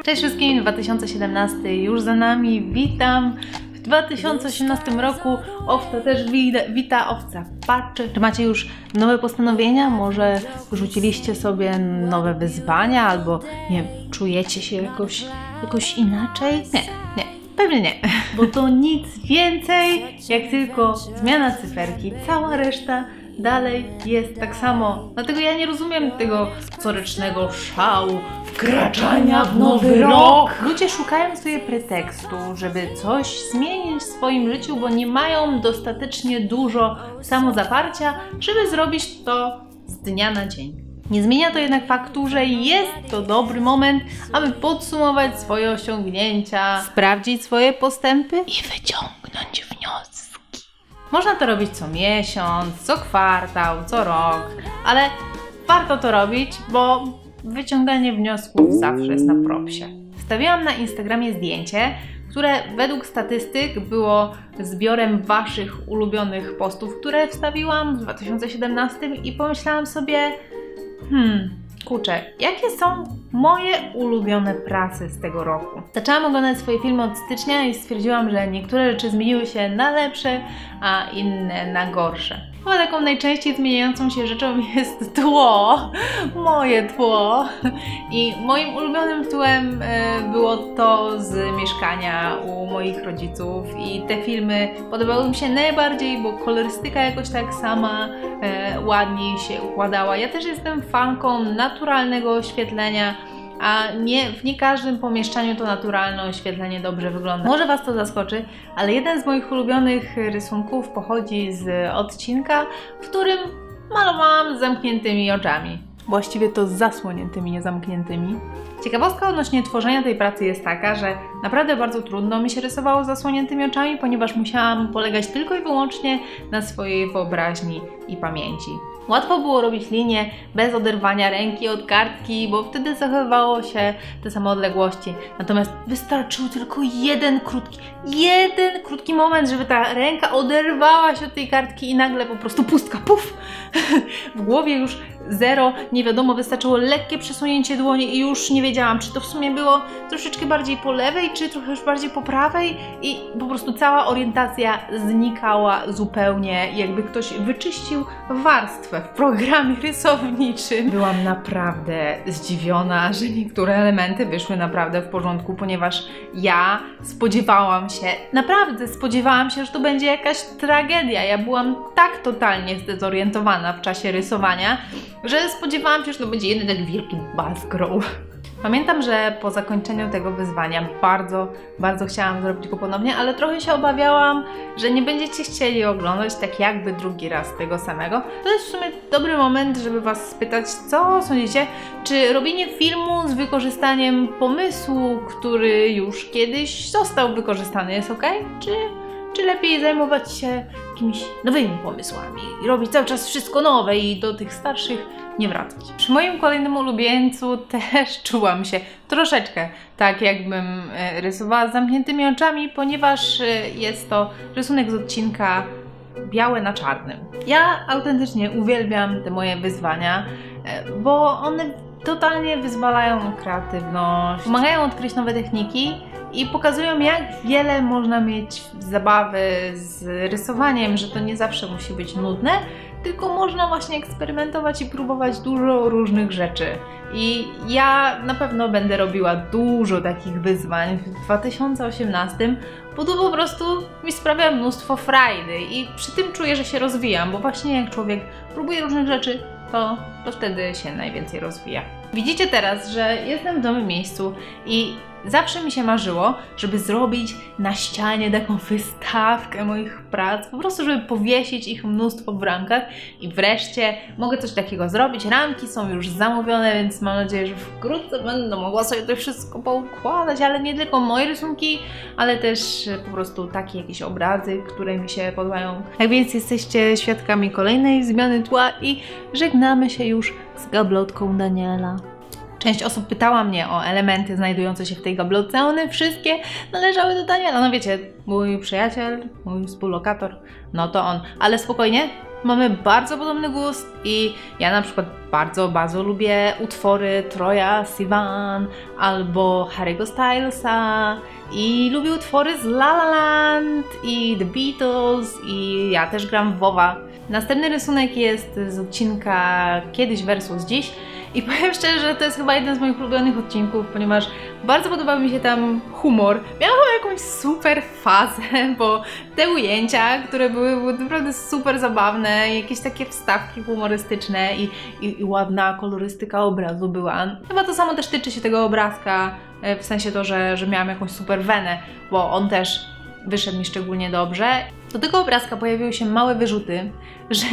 Cześć wszystkim, 2017 już za nami, witam. W 2018 roku owca też wita owca. Patrzcie, czy macie już nowe postanowienia? Może rzuciliście sobie nowe wyzwania albo nie czujecie się jakoś inaczej? Nie, pewnie nie. Bo to nic więcej jak tylko zmiana cyferki. Cała reszta dalej jest tak samo. Dlatego ja nie rozumiem tego corocznego szału, wkraczania w nowy rok. Ludzie szukają sobie pretekstu, żeby coś zmienić w swoim życiu, bo nie mają dostatecznie dużo samozaparcia, żeby zrobić to z dnia na dzień. Nie zmienia to jednak faktu, że jest to dobry moment, aby podsumować swoje osiągnięcia, sprawdzić swoje postępy i wyciągnąć wnioski. Można to robić co miesiąc, co kwartał, co rok, ale warto to robić, bo wyciąganie wniosków zawsze jest na propsie. Wstawiłam na Instagramie zdjęcie, które według statystyk było zbiorem waszych ulubionych postów, które wstawiłam w 2017 i pomyślałam sobie, kurczę, jakie są moje ulubione prace z tego roku? Zaczęłam oglądać swoje filmy od stycznia i stwierdziłam, że niektóre rzeczy zmieniły się na lepsze, a inne na gorsze. Chyba taką najczęściej zmieniającą się rzeczą jest tło, moje tło. I moim ulubionym tłem było to z mieszkania u moich rodziców i te filmy podobały mi się najbardziej, bo kolorystyka jakoś tak sama ładniej się układała. Ja też jestem fanką naturalnego oświetlenia, a w nie każdym pomieszczaniu to naturalne oświetlenie dobrze wygląda. Może was to zaskoczy, ale jeden z moich ulubionych rysunków pochodzi z odcinka, w którym malowałam z zamkniętymi oczami. Właściwie to z zasłoniętymi, nie zamkniętymi. Ciekawostka odnośnie tworzenia tej pracy jest taka, że naprawdę bardzo trudno mi się rysowało z zasłoniętymi oczami, ponieważ musiałam polegać tylko i wyłącznie na swojej wyobraźni i pamięci. Łatwo było robić linie bez oderwania ręki od kartki, bo wtedy zachowywało się te same odległości. Natomiast wystarczył tylko jeden krótki moment, żeby ta ręka oderwała się od tej kartki i nagle po prostu pustka, puf! W głowie już zero, nie wiadomo, wystarczyło lekkie przesunięcie dłoni i już nie wiedziałam, czy to w sumie było troszeczkę bardziej po lewej, czy trochę już bardziej po prawej i po prostu cała orientacja znikała zupełnie, jakby ktoś wyczyścił warstwę w programie rysowniczym. Byłam naprawdę zdziwiona, że niektóre elementy wyszły naprawdę w porządku, ponieważ ja naprawdę spodziewałam się, że to będzie jakaś tragedia. Ja byłam tak totalnie zdezorientowana w czasie rysowania, że spodziewałam się, że to będzie jeden tak wielki bazgroł. Pamiętam, że po zakończeniu tego wyzwania bardzo chciałam zrobić go ponownie, ale trochę się obawiałam, że nie będziecie chcieli oglądać tak jakby drugi raz tego samego. To jest w sumie dobry moment, żeby was spytać, co sądzicie, czy robienie filmu z wykorzystaniem pomysłu, który już kiedyś został wykorzystany, jest ok? Czy lepiej zajmować się jakimiś nowymi pomysłami i robić cały czas wszystko nowe i do tych starszych nie wracać? Przy moim kolejnym ulubieńcu też czułam się troszeczkę tak, jakbym rysowała z zamkniętymi oczami, ponieważ jest to rysunek z odcinka białe na czarnym. Ja autentycznie uwielbiam te moje wyzwania, bo one totalnie wyzwalają kreatywność, pomagają odkryć nowe techniki i pokazują, jak wiele można mieć zabawy z rysowaniem, że to nie zawsze musi być nudne, tylko można właśnie eksperymentować i próbować dużo różnych rzeczy. I ja na pewno będę robiła dużo takich wyzwań w 2018, bo to po prostu mi sprawia mnóstwo frajdy i przy tym czuję, że się rozwijam, bo właśnie jak człowiek próbuje różnych rzeczy, to wtedy się najwięcej rozwija. Widzicie teraz, że jestem w nowym miejscu i zawsze mi się marzyło, żeby zrobić na ścianie taką wystawkę moich prac, po prostu żeby powiesić ich mnóstwo w ramkach i wreszcie mogę coś takiego zrobić. Ramki są już zamówione, więc mam nadzieję, że wkrótce będę mogła sobie to wszystko poukładać, ale nie tylko moje rysunki, ale też po prostu takie jakieś obrazy, które mi się podobają. Tak więc jesteście świadkami kolejnej zmiany tła i żegnamy się już z gablotką Daniela. Część osób pytała mnie o elementy znajdujące się w tej gablotce, one wszystkie należały do Daniela. No wiecie, mój przyjaciel, mój współlokator, no to on. Ale spokojnie, mamy bardzo podobny gust i ja na przykład bardzo lubię utwory Troya Sivan albo Harry'ego Stylesa i lubię utwory z La La Land i The Beatles i ja też gram w WoWa. Następny rysunek jest z odcinka Kiedyś versus Dziś i powiem szczerze, że to jest chyba jeden z moich ulubionych odcinków, ponieważ bardzo podobał mi się tam humor. Miałam jakąś super fazę, bo te ujęcia, które były naprawdę super zabawne, jakieś takie wstawki humorystyczne i ładna kolorystyka obrazu była. Chyba to samo też tyczy się tego obrazka, w sensie to, że miałam jakąś super wenę, bo on też wyszedł mi szczególnie dobrze. Do tego obrazka pojawiły się małe wyrzuty, że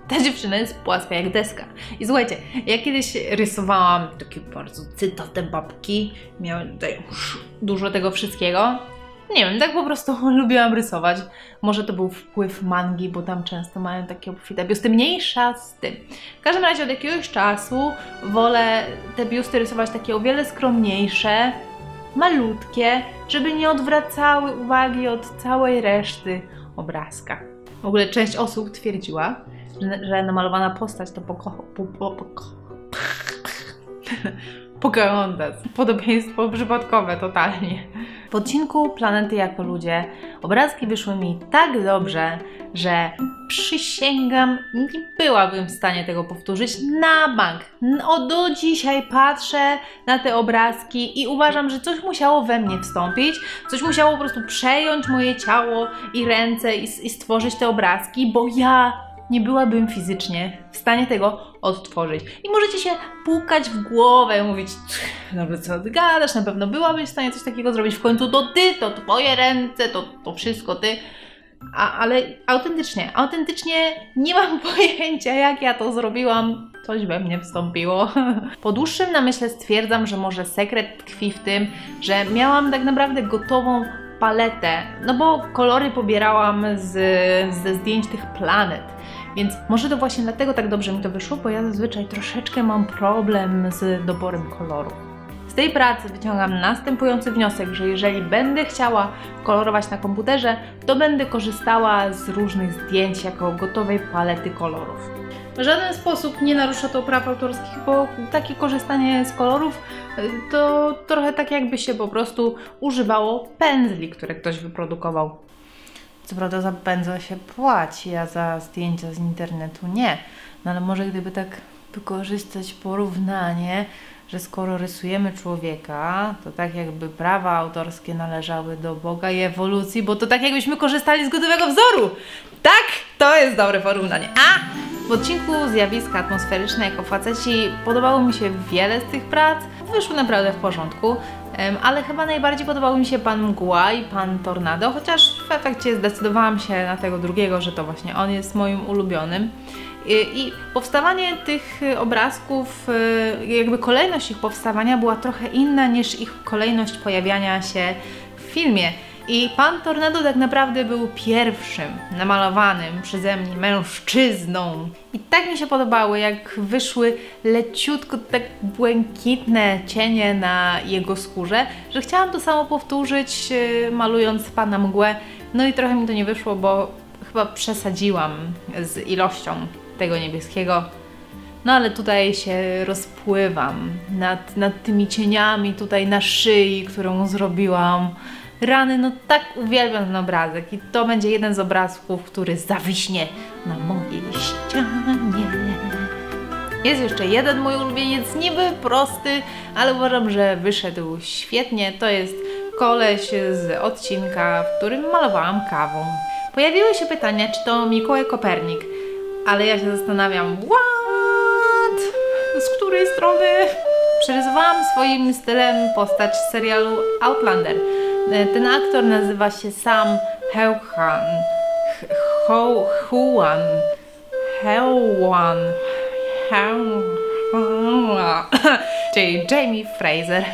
ta dziewczyna jest płaska jak deska. I słuchajcie, ja kiedyś rysowałam takie bardzo cytate babki, miałem tutaj dużo tego wszystkiego. Nie wiem, tak po prostu lubiłam rysować. Może to był wpływ mangi, bo tam często mają takie obfite biusty. Mniejsza z tym. W każdym razie od jakiegoś czasu wolę te biusty rysować takie o wiele skromniejsze, malutkie, żeby nie odwracały uwagi od całej reszty obrazka. W ogóle część osób twierdziła, że namalowana postać to Pocahontas. Podobieństwo przypadkowe totalnie. W odcinku Planety jako ludzie obrazki wyszły mi tak dobrze, że przysięgam, nie byłabym w stanie tego powtórzyć na bank. Do dzisiaj patrzę na te obrazki i uważam, że coś musiało we mnie wstąpić, coś musiało po prostu przejąć moje ciało i ręce i stworzyć te obrazki, bo ja nie byłabym fizycznie w stanie tego odtworzyć. I możecie się pukać w głowę, mówić, no co ty gadasz, na pewno byłabyś w stanie coś takiego zrobić, w końcu to ty, to twoje ręce, to wszystko ty. Ale autentycznie nie mam pojęcia, jak ja to zrobiłam. Coś we mnie wstąpiło. Po dłuższym namyśle stwierdzam, że może sekret tkwi w tym, że miałam tak naprawdę gotową paletę, no bo kolory pobierałam ze zdjęć tych planet. Więc może to właśnie dlatego tak dobrze mi to wyszło, bo ja zazwyczaj troszeczkę mam problem z doborem kolorów. Z tej pracy wyciągam następujący wniosek, że jeżeli będę chciała kolorować na komputerze, to będę korzystała z różnych zdjęć jako gotowej palety kolorów. W żaden sposób nie narusza to praw autorskich, bo takie korzystanie z kolorów to trochę tak jakby się po prostu używało pędzli, które ktoś wyprodukował. Co prawda za pędzel się płaci, a za zdjęcia z internetu nie. No ale może gdyby tak wykorzystać porównanie, że skoro rysujemy człowieka, to tak jakby prawa autorskie należały do Boga i ewolucji, bo to tak jakbyśmy korzystali z gotowego wzoru. Tak, to jest dobre porównanie. W odcinku Zjawiska atmosferyczne jako faceci podobało mi się wiele z tych prac. Wyszły naprawdę w porządku, ale chyba najbardziej podobał mi się Pan Mgła i Pan Tornado, chociaż w efekcie zdecydowałam się na tego drugiego, że to właśnie on jest moim ulubionym. I powstawanie tych obrazków, jakby kolejność ich powstawania była trochę inna niż ich kolejność pojawiania się w filmie. I Pan Tornado tak naprawdę był pierwszym namalowanym przeze mnie mężczyzną. I tak mi się podobały, jak wyszły leciutko tak błękitne cienie na jego skórze, że chciałam to samo powtórzyć, malując Pana Mgłę. No i trochę mi to nie wyszło, bo chyba przesadziłam z ilością tego niebieskiego. No ale tutaj się rozpływam nad tymi cieniami tutaj na szyi, którą zrobiłam. Rany, no tak uwielbiam ten obrazek i to będzie jeden z obrazków, który zawiśnie na mojej ścianie. Jest jeszcze jeden mój ulubieniec, niby prosty, ale uważam, że wyszedł świetnie. To jest koleś z odcinka, w którym malowałam kawą. Pojawiły się pytania, czy to Mikołaj Kopernik, ale ja się zastanawiam, what? Z której strony? Przerysowałam swoim stylem postać z serialu Outlander. Ten aktor nazywa się Sam Hewan, czyli Jamie Fraser.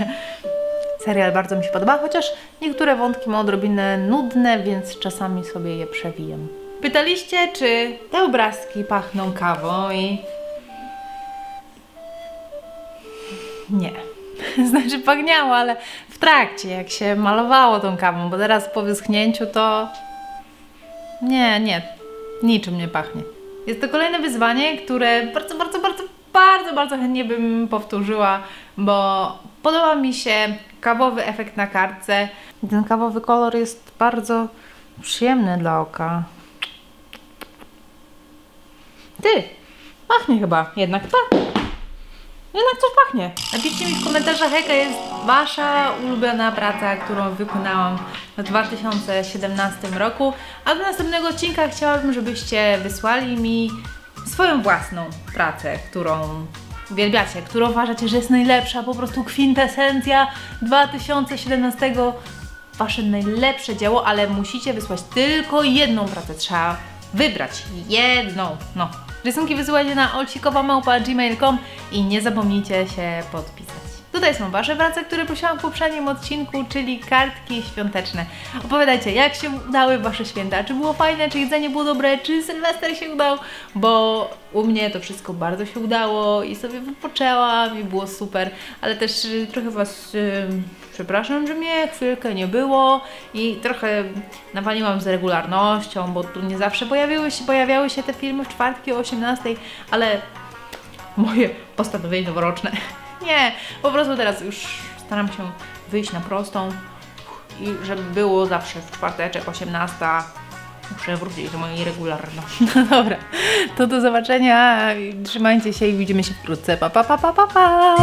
Serial bardzo mi się podoba, chociaż niektóre wątki ma odrobinę nudne, więc czasami sobie je przewijam. Pytaliście, czy te obrazki pachną kawą i... Nie. Znaczy pachniało, ale w trakcie, jak się malowało tą kawą, bo teraz po wyschnięciu to... Nie, niczym nie pachnie. Jest to kolejne wyzwanie, które bardzo chętnie bym powtórzyła, bo podoba mi się kawowy efekt na kartce. Ten kawowy kolor jest bardzo przyjemny dla oka. Ty! Pachnie chyba, jednak tak. Jednak coś pachnie. Napiszcie mi w komentarzach, jaka jest Wasza ulubiona praca, którą wykonałam w 2017 roku. A do następnego odcinka chciałabym, żebyście wysłali mi swoją własną pracę, którą uwielbiacie, którą uważacie, że jest najlepsza, po prostu kwintesencja 2017. Wasze najlepsze dzieło, ale musicie wysłać tylko jedną pracę. Trzeba wybrać jedną. No. Rysunki wysyłajcie na olcikowa@gmail.com i nie zapomnijcie się podpisać. Tutaj są Wasze prace, które prosiłam w poprzednim odcinku, czyli kartki świąteczne. Opowiadajcie, jak się udały Wasze święta, czy było fajne, czy jedzenie było dobre, czy Sylwester się udał, bo u mnie to wszystko bardzo się udało i sobie wypoczęłam i było super, ale też trochę Was przepraszam, że mnie chwilkę nie było i trochę nawaliłam z regularnością, bo tu nie zawsze pojawiały się te filmy w czwartki o 18, ale moje postanowienie noworoczne. Nie, po prostu teraz już staram się wyjść na prostą i żeby było zawsze w czwarteczek 18. Muszę wrócić do mojej regularności. No dobra, to do zobaczenia. Trzymajcie się i widzimy się wkrótce. Pa, pa, pa, pa, pa, pa.